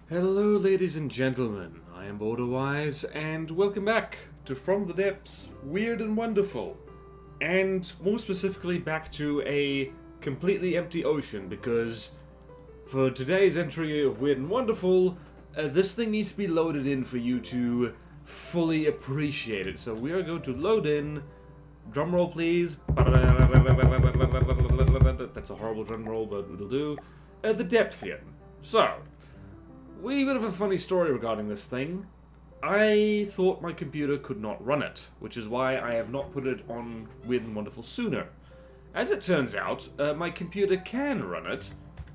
Hello ladies and gentlemen, I am BorderWise, and welcome back to From the Depths, Weird and Wonderful. And more specifically back to a completely empty ocean, because for today's entry of Weird and Wonderful, this thing needs to be loaded in for you to fully appreciate it. So we are going to load in, drumroll please, that's a horrible drumroll but it'll do, the Depthian. So, wee bit of a funny story regarding this thing. I thought my computer could not run it, which is why I have not put it on Weird and Wonderful sooner. As it turns out, my computer can run it.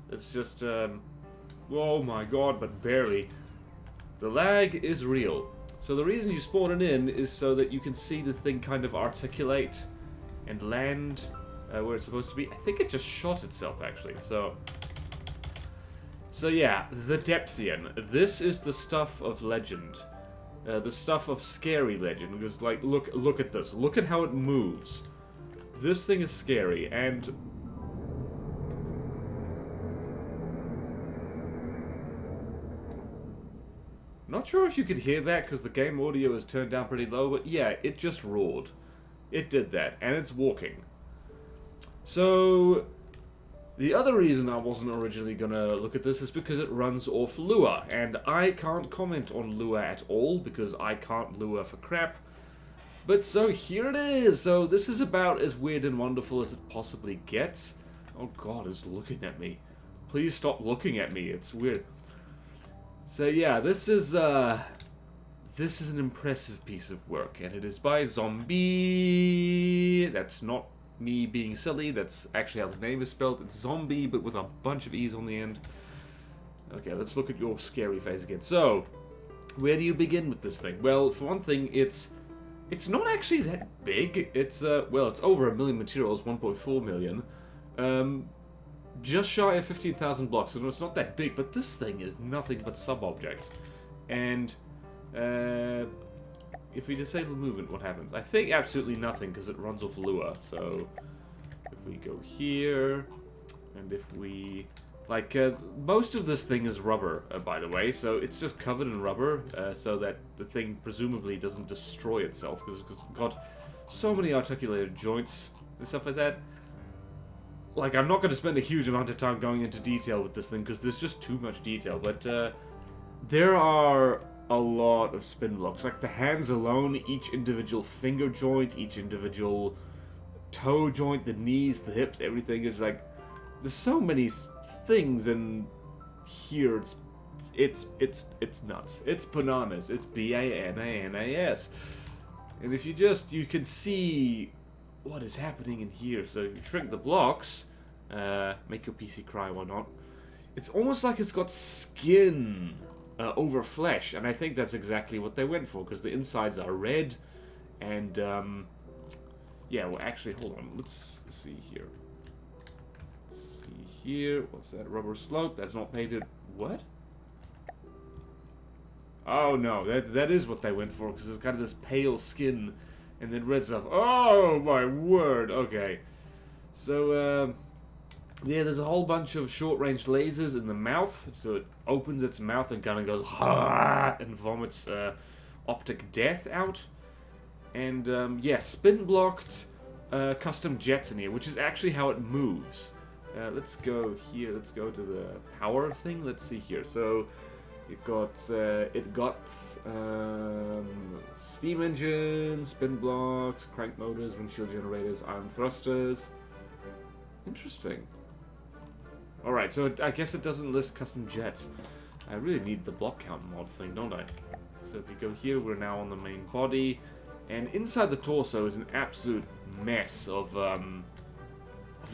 It's just, oh my god, but barely. The lag is real. So the reason you spawn it in is so that you can see the thing kind of articulate and land where it's supposed to be. I think it just shot itself, actually, So yeah, the Depthian. This is the stuff of legend. The stuff of scary legend. Because, like, look at this. Look at how it moves. This thing is scary, and... Not sure if you could hear that, because the game audio is turned down pretty low, but yeah, it just roared. It did that, and it's walking. So... The other reason I wasn't originally gonna look at this is because it runs off Lua, and I can't comment on Lua at all, because I can't Lua for crap. But so here it is! So this is about as weird and wonderful as it possibly gets. Oh god, it's looking at me. Please stop looking at me, it's weird. So yeah, this is an impressive piece of work, and it is by Zombieeeeeee. That's not me being silly, that's actually how the name is spelled. It's zombie, but with a bunch of E's on the end. Okay, let's look at your scary face again. So, where do you begin with this thing? Well, for one thing, it's not actually that big. It's, well, it's over 1 million materials, 1.4 million. Just shy of 15,000 blocks, so it's not that big, but this thing is nothing but sub-objects. And, if we disable movement, what happens? I think absolutely nothing, because it runs off Lua. So, if we go here, and if we... Like, most of this thing is rubber, by the way, so it's just covered in rubber, so that the thing presumably doesn't destroy itself, because it's got so many articulated joints and stuff like that. Like, I'm not going to spend a huge amount of time going into detail with this thing, because there's just too much detail, but, there are a lot of spin blocks. Like, the hands alone, each individual finger joint, each individual toe joint, the knees, the hips, everything is like... There's so many things, and here it's nuts. It's bananas. It's B-A-N-A-N-A-S. And if you can see what is happening in here. So you shrink the blocks, make your PC cry, why not? It's almost like it's got skin over flesh, and I think that's exactly what they went for, because the insides are red, and yeah, well, actually, hold on, let's see here. What's that? Rubber slope, that's not painted. What? Oh no, that is what they went for, because it's got this pale skin and then red stuff. Oh my word. Okay, so yeah, there's a whole bunch of short-range lasers in the mouth, so it opens its mouth and kind of goes and vomits optic death out. And yeah, spin-blocked custom jets in here, which is actually how it moves. Let's go here. Let's go to the power thing. Let's see here. So it got steam engines, spin blocks, crank motors, windshield generators, iron thrusters. Interesting. Alright, so I guess it doesn't list custom jets. I really need the block count mod thing, don't I? So if we go here, we're now on the main body. And inside the torso is an absolute mess of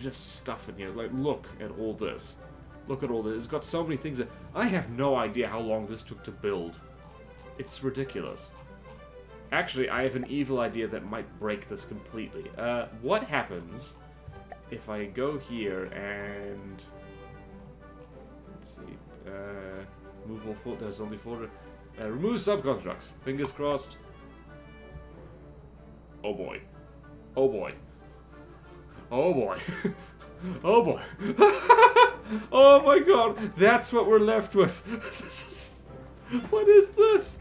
just stuff in here. Like, look at all this. Look at all this. It's got so many things that... I have no idea how long this took to build. It's ridiculous. Actually, I have an evil idea that might break this completely. What happens if I go here and... Let's see. Move all folder. There's only folder. Remove subconstructs. Fingers crossed. Oh boy. Oh boy. Oh boy. Oh boy. Oh my god, that's what we're left with. What is this?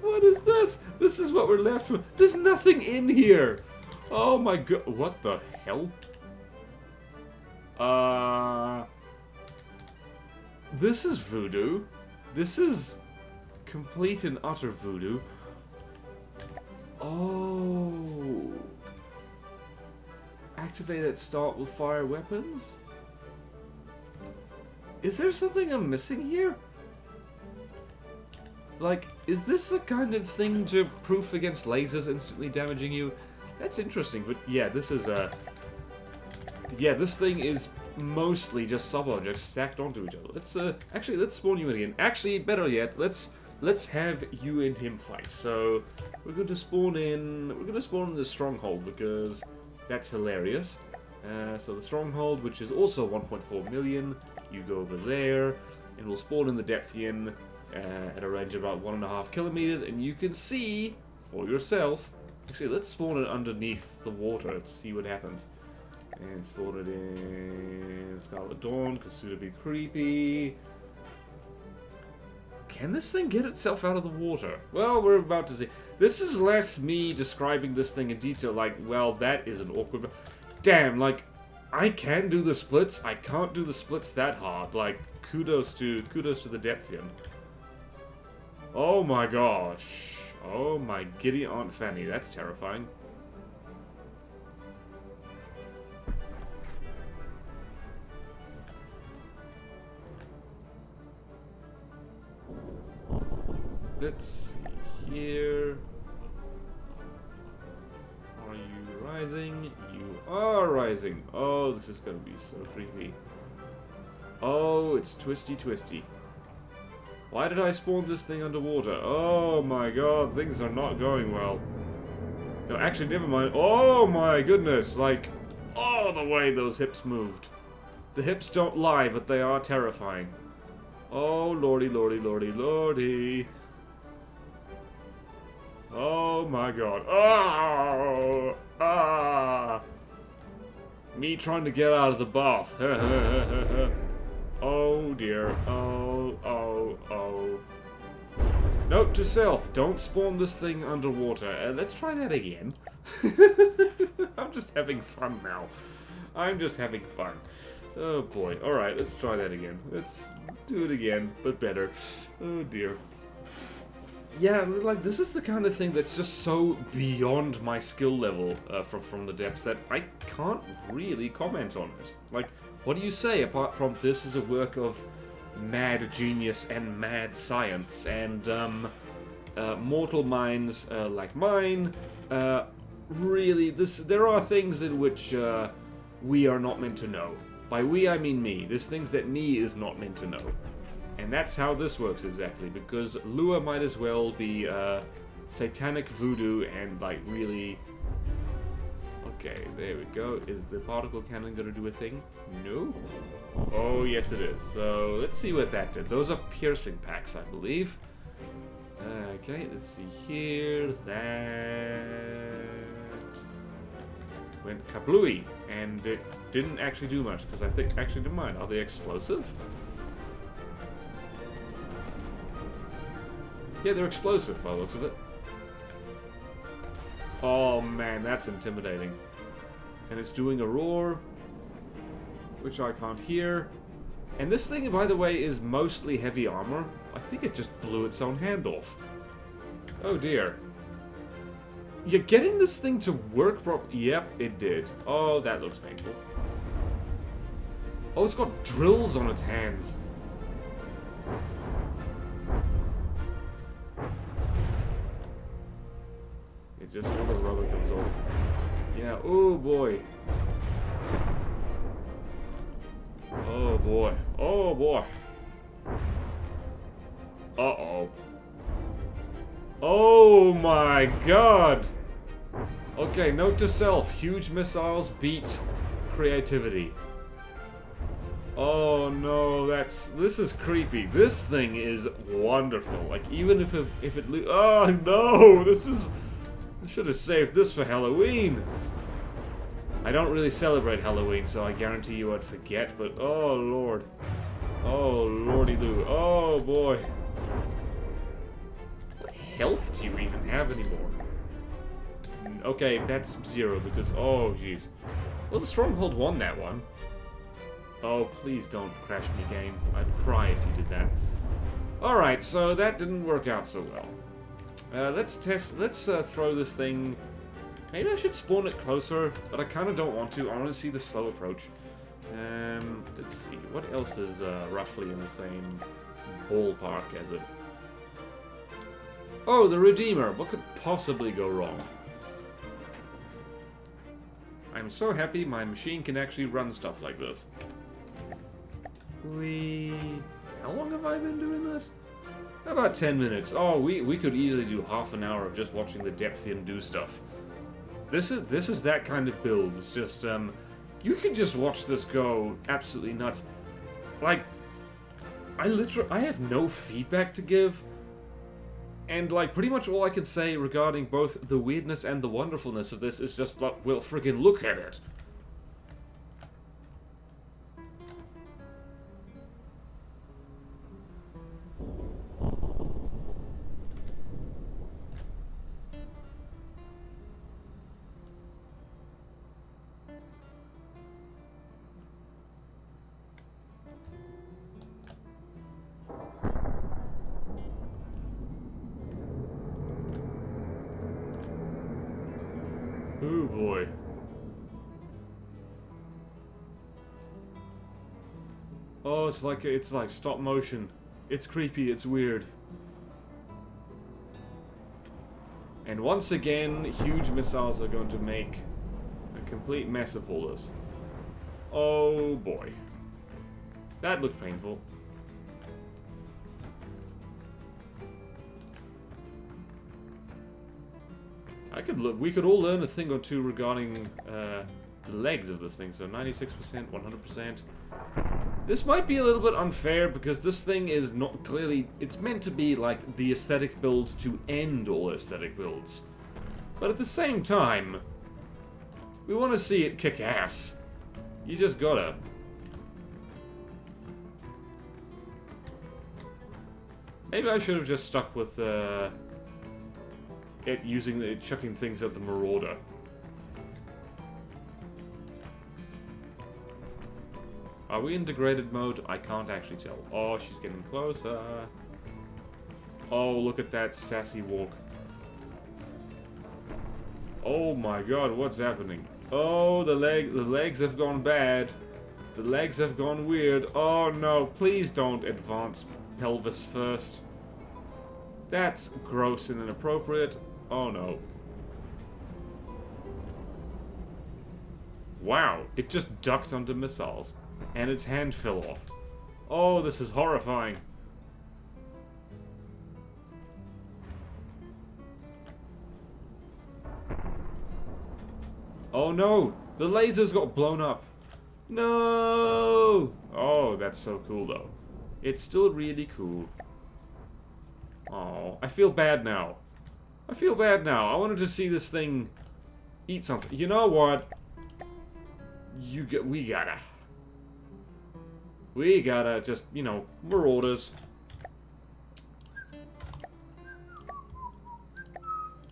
What is this? This is what we're left with. There's nothing in here. Oh my god, what the hell? This is voodoo. This is complete and utter voodoo. Oh. Activate at start will fire weapons? Is there something I'm missing here? Like, is this the kind of thing to proof against lasers instantly damaging you? That's interesting, but yeah, this is yeah, this thing is mostly just sub-objects stacked onto each other. Let's actually let's spawn you in again. Actually, better yet, let's have you and him fight. So we're going to spawn in the stronghold because that's hilarious. So the stronghold, which is also 1.4 million, you go over there, and we'll spawn in the Depthian at a range of about 1.5 kilometers, and you can see for yourself. Actually, let's spawn it underneath the water to see what happens. And spawn it in Scarlet Dawn, because it's going to be creepy. Can this thing get itself out of the water? Well, we're about to see. This is less me describing this thing in detail, like, well, that is an awkward... Damn, like, I can do the splits, I can't do the splits that hard. Like, kudos to the Depthian. Oh my gosh. Oh my giddy Aunt Fanny, that's terrifying. Let's see here. Are you rising? You are rising. Oh, this is gonna be so creepy. Oh, it's twisty twisty. Why did I spawn this thing underwater? Oh my god, things are not going well. No, actually, never mind. Oh my goodness, like, oh, the way those hips moved. The hips don't lie, but they are terrifying. Oh, lordy, lordy, lordy, lordy. Oh my god. Oh! Ah! Me trying to get out of the bath. Oh dear. Oh, oh, oh. Note to self, don't spawn this thing underwater. Let's try that again. I'm just having fun now. I'm just having fun. Oh boy. Alright, let's try that again. Let's do it again, but better. Oh dear. Yeah, like, this is the kind of thing that's just so beyond my skill level from the depths that I can't really comment on it. Like, what do you say apart from this is a work of mad genius and mad science and mortal minds like mine? Really, there are things in which we are not meant to know. By we, I mean me. There's things that me is not meant to know. And that's how this works exactly, because Lua might as well be satanic voodoo and, like, really... Okay, there we go. Is the particle cannon gonna do a thing? No? Oh, yes it is. So, let's see what that did. Those are piercing packs, I believe. Okay, let's see here. That... went kablooey. And it didn't actually do much, because I think... Actually, never mind. Are they explosive? Yeah, they're explosive by the looks of it. Oh man, that's intimidating. And it's doing a roar, which I can't hear. And this thing, by the way, is mostly heavy armor. I think it just blew its own hand off. Oh dear. You're getting this thing to work properly. Yep, it did. Oh, that looks painful. Oh, it's got drills on its hands. Just when the rubber comes off. Yeah, oh boy. Oh boy. Oh boy. Uh-oh. Oh my god! Okay, note to self. Huge missiles beat creativity. Oh no, this is creepy. This thing is wonderful. Like, even if it oh no, this is... I should have saved this for Halloween. I don't really celebrate Halloween, so I guarantee you I'd forget, but oh lord. Oh lordy-loo. Oh boy. What health do you even have anymore? Okay, that's 0 because, oh jeez. Well, the stronghold won that one. Oh, please don't crash me, game. I'd cry if you did that. Alright, so that didn't work out so well. Let's throw this thing... Maybe I should spawn it closer, but I kind of don't want to. I want to see the slow approach. Let's see. What else is roughly in the same ballpark as it? Oh, the Redeemer. What could possibly go wrong? I'm so happy my machine can actually run stuff like this. How long have I been doing this? About 10 minutes. Oh, we could easily do half an hour of just watching the Depthian do stuff. This is that kind of build. It's just, you can just watch this go absolutely nuts. Like, I have no feedback to give. And, like, pretty much all I can say regarding both the weirdness and the wonderfulness of this is just, like, well, friggin' look at it. Oh boy. Oh, it's like stop motion. It's creepy, it's weird. And once again, huge missiles are going to make a complete mess of all this. Oh boy. That looked painful. We could all learn a thing or two regarding the legs of this thing. So 96%, 100%. This might be a little bit unfair because this thing is not clearly... It's meant to be like the aesthetic build to end all aesthetic builds. But at the same time, we want to see it kick ass. You just gotta. Maybe I should have just stuck with chucking things at the marauder. Are we in degraded mode? I can't actually tell. Oh, she's getting closer. Oh, look at that sassy walk. Oh my god, what's happening? Oh, the legs have gone bad. The legs have gone weird. Oh no, please don't advance pelvis first. That's gross and inappropriate. Oh no. Wow, it just ducked under missiles. And its hand fell off. Oh, this is horrifying. Oh no! The lasers got blown up. No! Oh, that's so cool though. It's still really cool. Oh, I feel bad now. I feel bad now. I wanted to see this thing eat something. You know what? We gotta just, you know, marauders.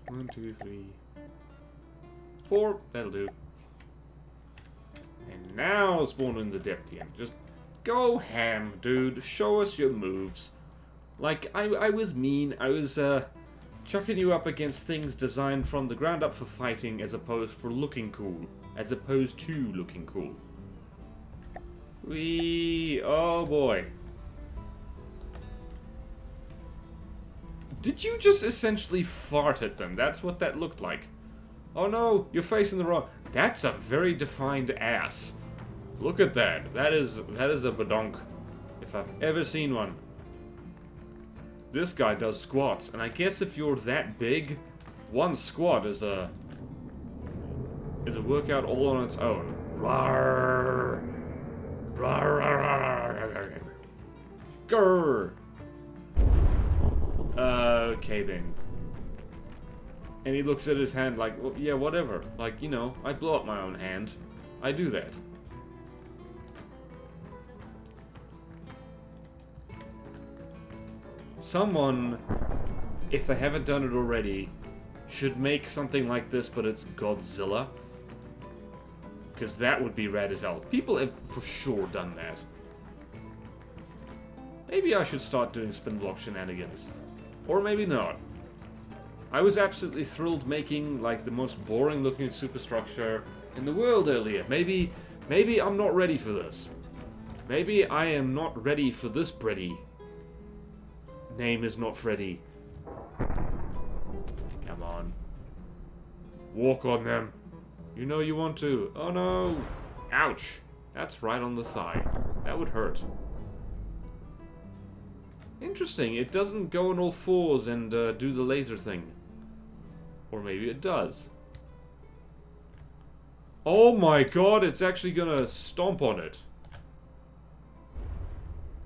1, 2, 3, 4. That'll do. And now spawn in the Depthian. Just go ham, dude. Show us your moves. Like, I was mean. I was, chucking you up against things designed from the ground up for fighting as opposed to looking cool. Oh boy. Did you just essentially fart at them? That's what that looked like. Oh no, you're facing the wrong... That's a very defined ass. Look at that. That is a badonk. If I've ever seen one. This guy does squats, and I guess if you're that big, one squat is a workout all on its own. Rawr. Grrr. Okay then. And he looks at his hand like, well, yeah, whatever. Like, you know, I blow up my own hand. I do that. Someone, if they haven't done it already, should make something like this, but it's Godzilla. Because that would be rad as hell. People have for sure done that. Maybe I should start doing spin block shenanigans. Or maybe not. I was absolutely thrilled making, like, the most boring looking superstructure in the world earlier. Maybe I'm not ready for this. Maybe I am not ready for this bready. Name is not Freddy. Come on. Walk on them. You know you want to. Oh no! Ouch! That's right on the thigh. That would hurt. Interesting, it doesn't go on all fours and do the laser thing. Or maybe it does. Oh my god, it's actually gonna stomp on it.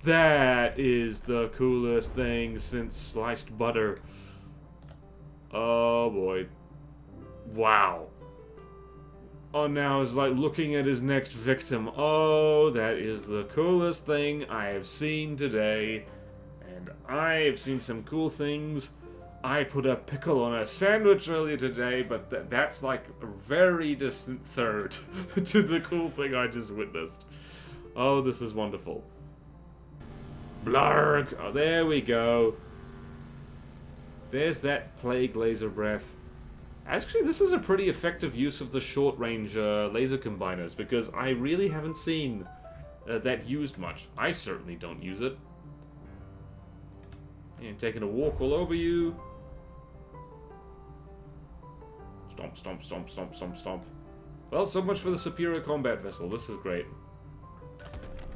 That is the coolest thing since sliced butter. Oh boy. Wow. Oh, now he's like looking at his next victim. Oh, that is the coolest thing I have seen today. And I have seen some cool things. I put a pickle on a sandwich earlier today, but that's like a very distant third to the cool thing I just witnessed. Oh, this is wonderful. Blarg! Oh, there we go. There's that plague laser breath. Actually, this is a pretty effective use of the short-range laser combiners, because I really haven't seen that used much. I certainly don't use it. And taking a walk all over you. Stomp, stomp, stomp, stomp, stomp, stomp. Well, so much for the superior combat vessel. This is great.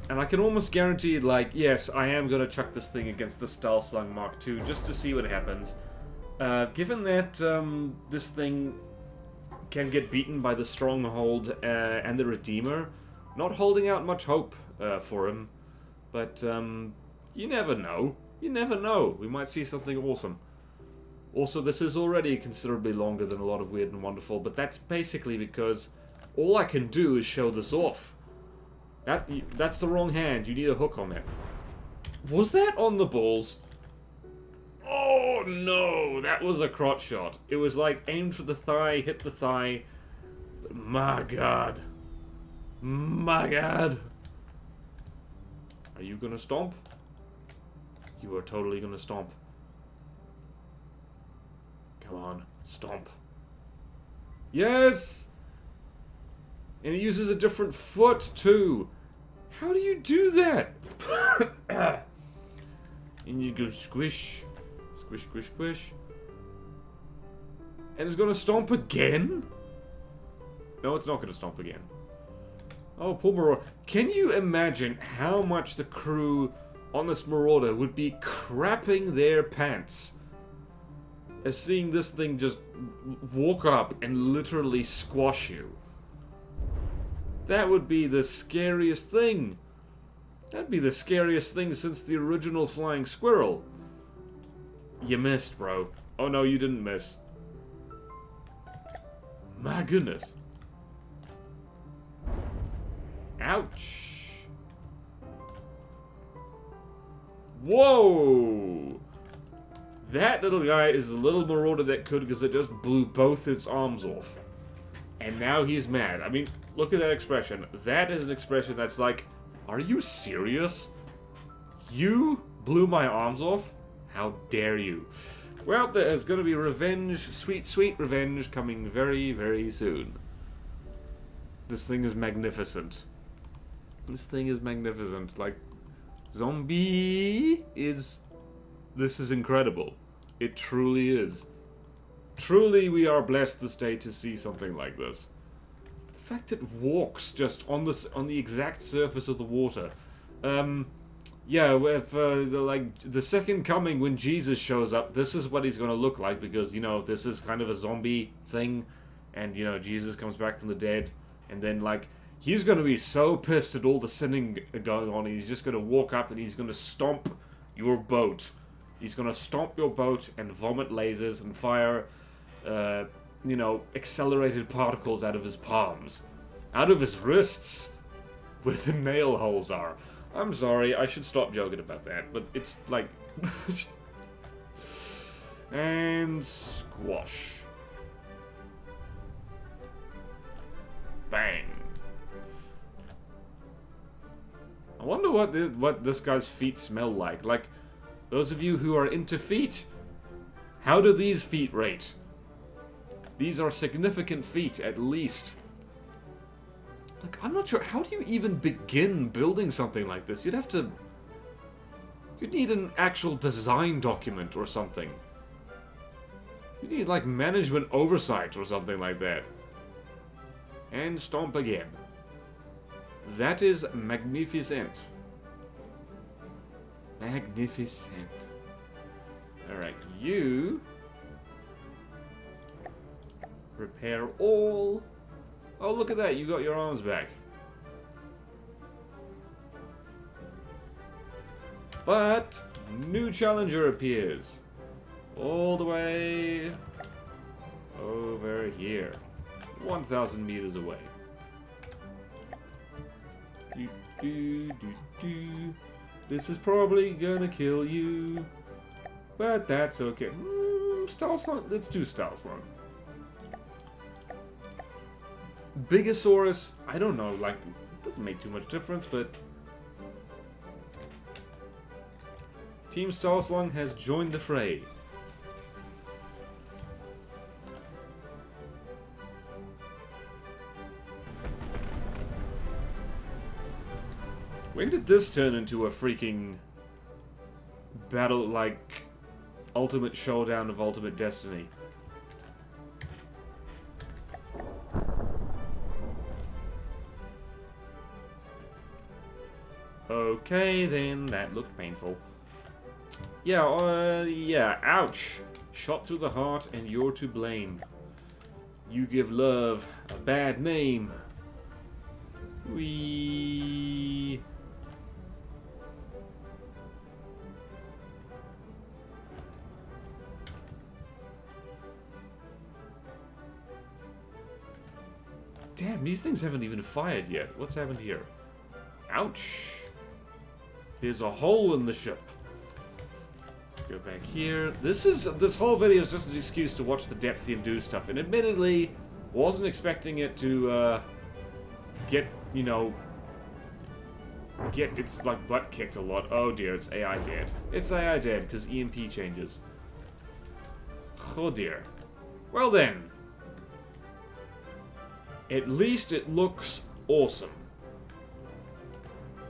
And I can almost guarantee, like, yes, I am going to chuck this thing against the Stahlslung Mark II just to see what happens. Given that this thing can get beaten by the Stronghold and the Redeemer, not holding out much hope for him. But you never know. You never know. We might see something awesome. Also, this is already considerably longer than a lot of Weird and Wonderful, but that's basically because all I can do is show this off. That's the wrong hand. You need a hook on that. Was that on the balls? Oh no, that was a crotch shot. It was like aimed for the thigh, hit the thigh. But my god. My god. Are you gonna stomp? You are totally gonna stomp. Come on, stomp. Yes! And it uses a different foot too. How do you do that? And you go squish. Squish, squish, squish. And it's gonna stomp again? No, it's not gonna stomp again. Oh, poor Marauder. Can you imagine how much the crew on this Marauder would be crapping their pants as seeing this thing just walk up and literally squash you? That would be the scariest thing. That'd be the scariest thing since the original flying squirrel. You missed, bro. Oh no, you didn't miss. My goodness. Ouch. Whoa! That little guy is the little Marauder that could, because it just blew both its arms off. And now he's mad. I mean, look at that expression. That is an expression that's like, are you serious? You blew my arms off? How dare you? Well, there's going to be revenge, sweet, sweet revenge coming very, very soon. This thing is magnificent. This thing is magnificent. Like, Zombie is... This is incredible. It truly is. Truly, we are blessed this day to see something like this. The fact it walks just on the exact surface of the water. Yeah, if like the second coming when Jesus shows up, this is what he's gonna look like, because you know this is kind of a zombie thing, and you know Jesus comes back from the dead, and then like he's gonna be so pissed at all the sinning going on, he's just gonna walk up and he's gonna stomp your boat. He's gonna stomp your boat and vomit lasers and fire you know, accelerated particles out of his palms. Out of his wrists, where the nail holes are. I'm sorry, I should stop joking about that, but it's like... and squash. Bang. I wonder what this guy's feet smell like. Like, those of you who are into feet, how do these feet rate? These are significant feet, at least. Like, I'm not sure, how do you even begin building something like this? You'd have to... You'd need an actual design document or something. You need, like, management oversight or something like that. And stomp again. That is magnificent. Magnificent. Alright, you... repair all... Oh, look at that, you got your arms back. But, new challenger appears. All the way... over here. 1,000 meters away. This is probably gonna kill you. But that's okay. Stalsong, let's do Stalsong. Bigosaurus, I don't know, like, it doesn't make too much difference, but... Team Stalsong has joined the fray. When did this turn into a freaking battle, like, ultimate showdown of ultimate destiny? Okay, then, that looked painful. Yeah, ouch! Shot through the heart and you're to blame. You give love a bad name. Wee. Damn, these things haven't even fired yet. What's happened here? Ouch! There's a hole in the ship. Let's go back here. This whole video is just an excuse to watch the Depthian do stuff, and admittedly, wasn't expecting it to get, you know, get its like butt kicked a lot. Oh dear, it's AI dead. It's AI dead because EMP changes. Oh dear. Well then. At least it looks awesome.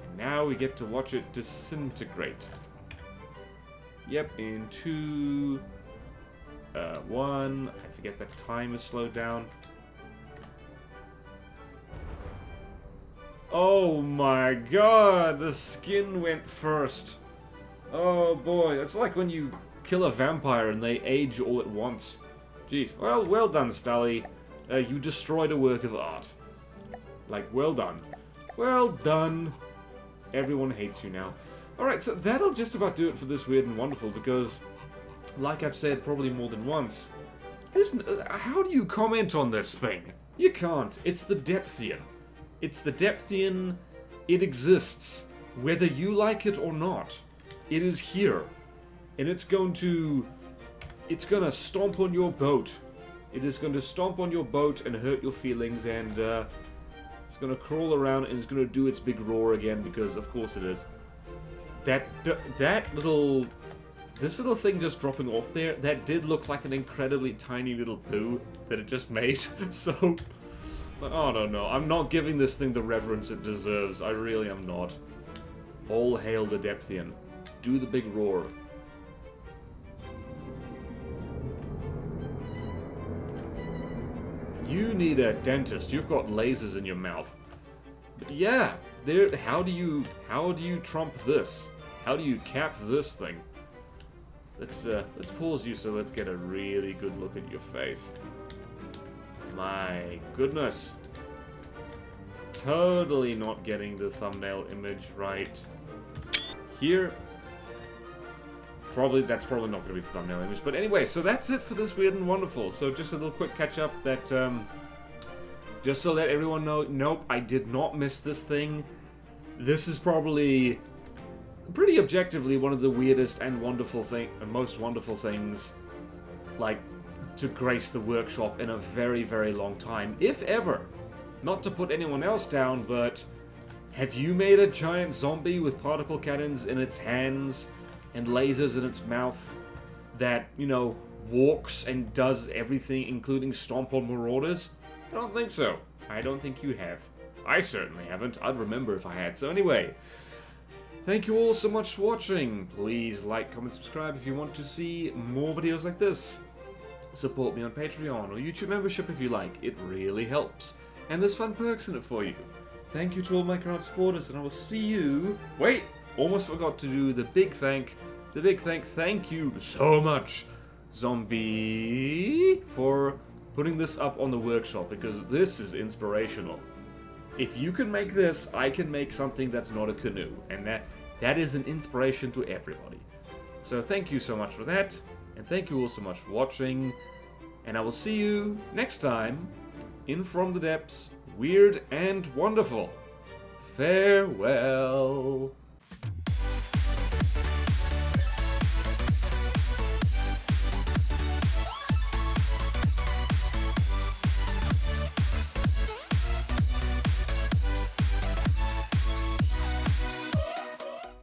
And now we get to watch it disintegrate. Yep, in 2, 1. I forget that time is slowed down. Oh my god, the skin went first. Oh boy, it's like when you kill a vampire and they age all at once. Jeez, well done, Stally. You destroyed a work of art. Like, well done. Well done. Everyone hates you now. Alright, so that'll just about do it for this Weird and Wonderful, because, like I've said probably more than once, how do you comment on this thing? You can't. It's the Depthian. It's the Depthian. It exists. Whether you like it or not. It is here. And it's gonna stomp on your boat. It is going to stomp on your boat and hurt your feelings, and it's going to crawl around and it's going to do its big roar again, because of course it is. This little thing just dropping off there, that did look like an incredibly tiny little poo that it just made. So, I don't know. I'm not giving this thing the reverence it deserves. I really am not. All hail the Depthian. Do the big roar. You need a dentist. You've got lasers in your mouth. But yeah, how do you trump this? How do you cap this thing? Let's pause you so let's get a really good look at your face. My goodness. Totally not getting the thumbnail image right. Here. That's probably not going to be the thumbnail image. But anyway, so that's it for this Weird and Wonderful. So just a little quick catch-up that, just so that everyone knows, nope, I did not miss this thing. This is probably, pretty objectively, one of the weirdest and most wonderful things, like, to grace the workshop in a very, very long time, if ever. Not to put anyone else down, but have you made a giant zombie with particle cannons in its hands and lasers in its mouth that, you know, walks and does everything, including stomp on marauders? I don't think so. I don't think you have. I certainly haven't. I'd remember if I had. So anyway, thank you all so much for watching. Please like, comment, subscribe if you want to see more videos like this. Support me on Patreon or YouTube membership if you like. It really helps. And there's fun perks in it for you. Thank you to all my current supporters, and I will see you... Wait! Almost forgot to do the big thank you so much, Zombie, for putting this up on the workshop, because this is inspirational. If you can make this, I can make something that's not a canoe, and that is an inspiration to everybody. So thank you so much for that, and thank you all so much for watching, and I will see you next time in From the Depths, Weird and Wonderful. Farewell.